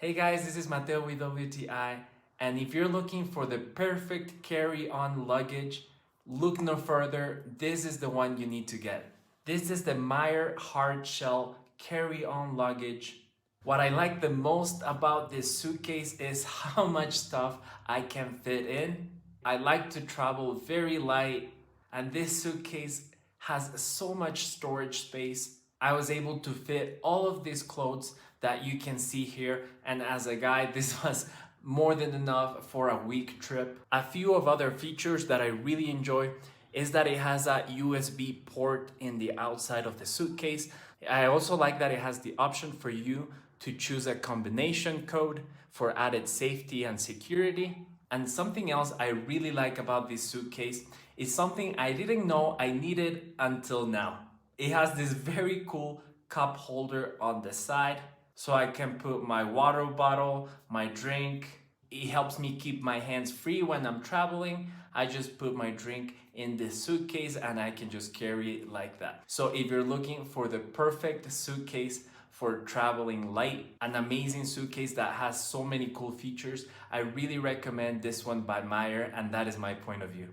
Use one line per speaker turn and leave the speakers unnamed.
Hey guys, this is Mateo with WTI, and if you're looking for the perfect carry-on luggage, look no further, this is the one you need to get. This is the MYER hard shell carry-on luggage. What I like the most about this suitcase is how much stuff I can fit in. I like to travel very light, and this suitcase has so much storage space. I was able to fit all of these clothes that you can see here, and as a guy, this was more than enough for a week trip. A few of other features that I really enjoy is that it has a USB port in the outside of the suitcase. I also like that it has the option for you to choose a combination code for added safety and security. And something else I really like about this suitcase is something I didn't know I needed until now. It has this very cool cup holder on the side, so I can put my water bottle, my drink. It helps me keep my hands free when I'm traveling. I just put my drink in this suitcase and I can just carry it like that. So if you're looking for the perfect suitcase for traveling light, an amazing suitcase that has so many cool features, I really recommend this one by MYER, and that is my point of view.